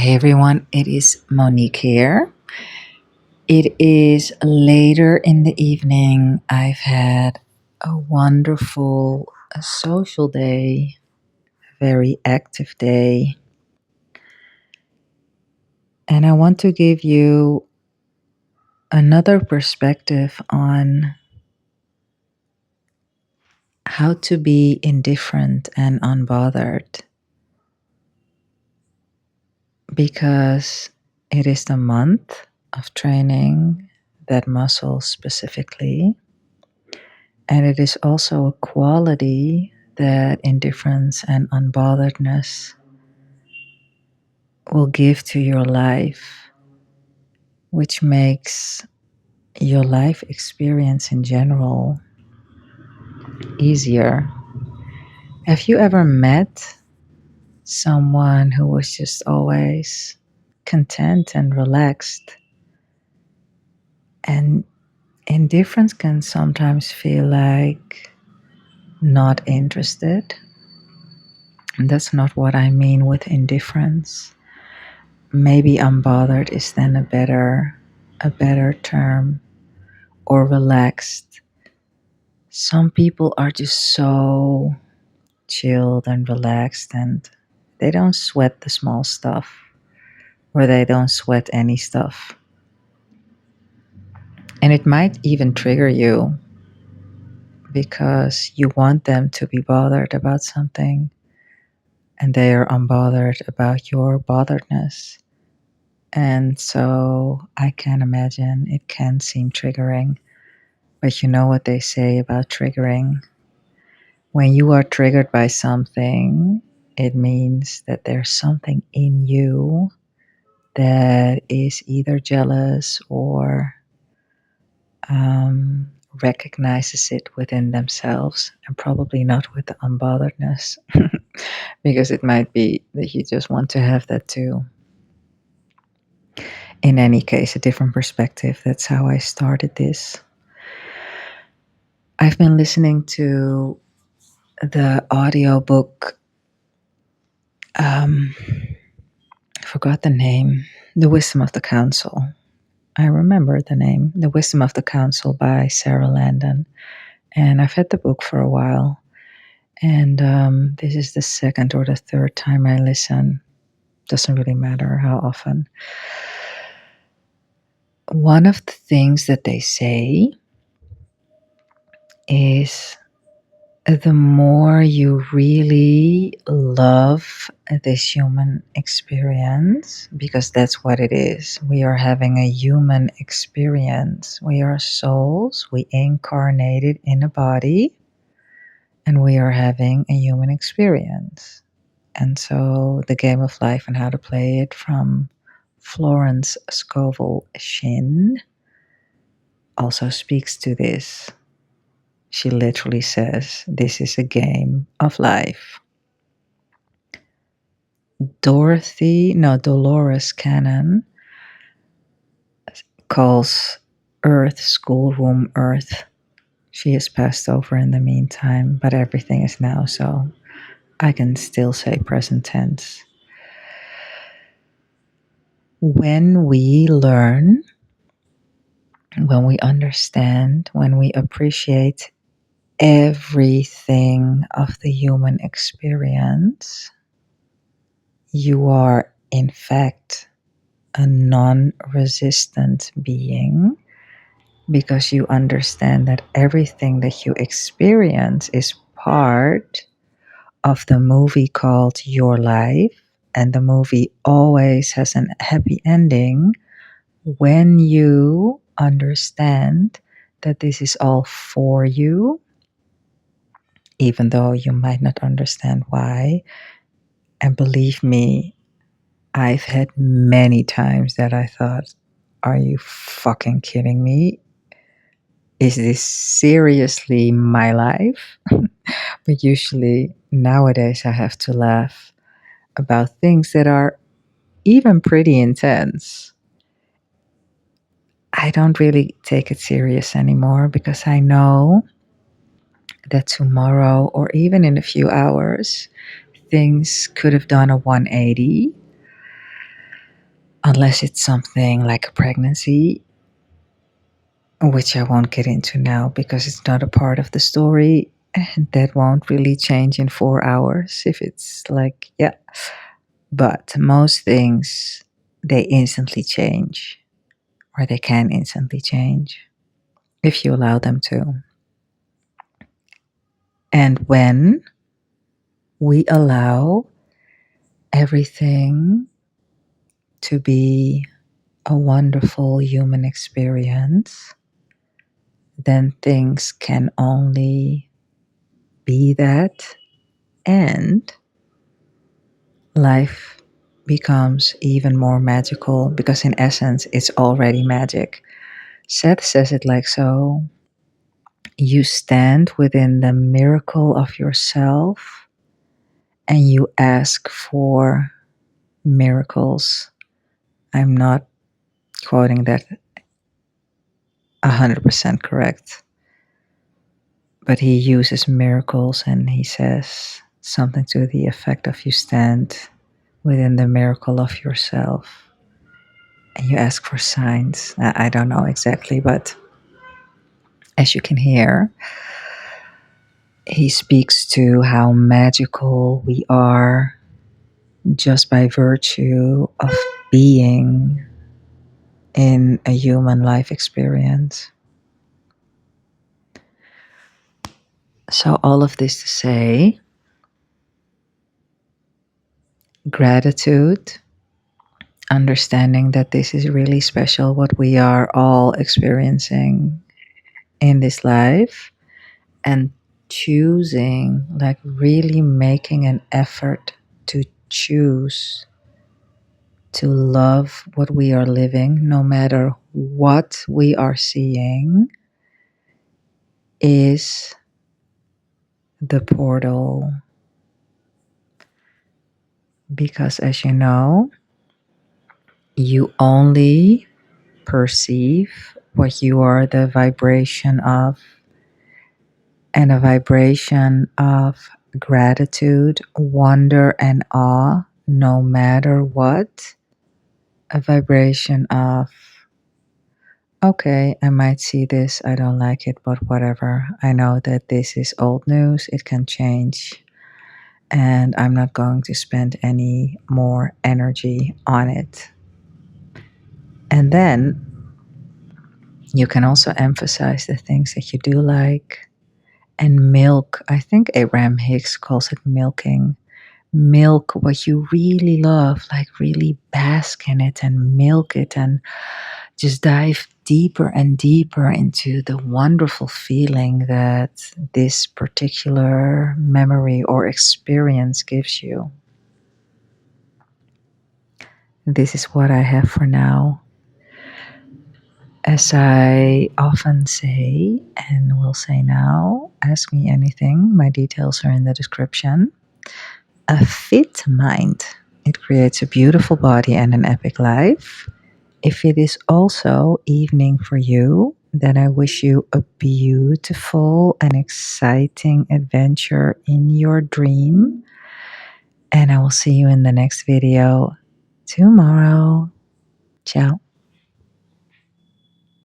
Hey everyone, it is Monique here. It is later in the evening. I've had a wonderful social day, very active day, and I want to give you another perspective on how to be indifferent and unbothered because it is the month of training that muscle specifically. And it is also a quality that indifference and unbotheredness will give to your life, which makes your life experience in general easier. Have you ever met someone who was just always content and relaxed? And indifference can sometimes feel like not interested. And that's not what I mean with indifference. Maybe unbothered is then a better term, or relaxed. Some people are just so chilled and relaxed and they don't sweat the small stuff, or they don't sweat any stuff. And it might even trigger you because you want them to be bothered about something and they are unbothered about your botheredness. And so I can imagine it can seem triggering. But you know what they say about triggering? When you are triggered by something, it means that there's something in you that is either jealous or recognizes it within themselves, and probably not with the unbotheredness, because it might be that you just want to have that too. In any case, a different perspective. That's how I started this. I've been listening to the audiobook. I forgot the name. The Wisdom of the Council. I remember the name. The Wisdom of the Council by Sarah Landon. And I've had the book for a while. And this is the second or the third time I listen. Doesn't really matter how often. One of the things that they say is the more you really love this human experience, because that's what it is. We are having a human experience. We are souls. We incarnated in a body, and we are having a human experience. And so, the game of life and how to play it from Florence Scovel Shinn also speaks to this. She literally says, this is a game of life. Dolores Cannon calls Earth schoolroom Earth. She has passed over in the meantime, but everything is now, so I can still say present tense. When we learn, when we understand, when we appreciate everything of the human experience, you are, in fact, a non resistant being, because you understand that everything that you experience is part of the movie called Your Life, and the movie always has a happy ending when you understand that this is all for you, even though you might not understand why. And believe me, I've had many times that I thought, are you fucking kidding me? Is this seriously my life? But usually nowadays I have to laugh about things that are even pretty intense. I don't really take it serious anymore because I know that tomorrow or even in a few hours, things could have done a 180. unless it's something like a pregnancy, which I won't get into now because it's not a part of the story. And that won't really change in 4 hours if it's like, yeah. But most things, they instantly change, or they can instantly change if you allow them to. And when we allow everything to be a wonderful human experience, then things can only be that, and life becomes even more magical because, in essence, it's already magic. Seth says it like so: you stand within the miracle of yourself and you ask for miracles. I'm not quoting that 100% correct, but he uses miracles and he says something to the effect of you stand within the miracle of yourself and you ask for signs. I don't know exactly, but as you can hear, he speaks to how magical we are just by virtue of being in a human life experience. So, all of this to say, gratitude, understanding that this is really special what we are all experiencing in this life, and choosing, like really making an effort to choose to love what we are living, no matter what we are seeing, is the portal. Because, as you know, you only perceive what you are the vibration of, and a vibration of gratitude, wonder, and awe, no matter what. A vibration of, okay, I might see this, I don't like it, but whatever. I know that this is old news, it can change, and I'm not going to spend any more energy on it. And then you can also emphasize the things that you do like and milk. I think Abraham Hicks calls it milking. Milk what you really love, like really bask in it and milk it, and just dive deeper and deeper into the wonderful feeling that this particular memory or experience gives you. This is what I have for now. As I often say and will say now, ask me anything. My details are in the description. A fit mind, it creates a beautiful body and an epic life. If it is also evening for you, then I wish you a beautiful and exciting adventure in your dream. And I will see you in the next video tomorrow. Ciao.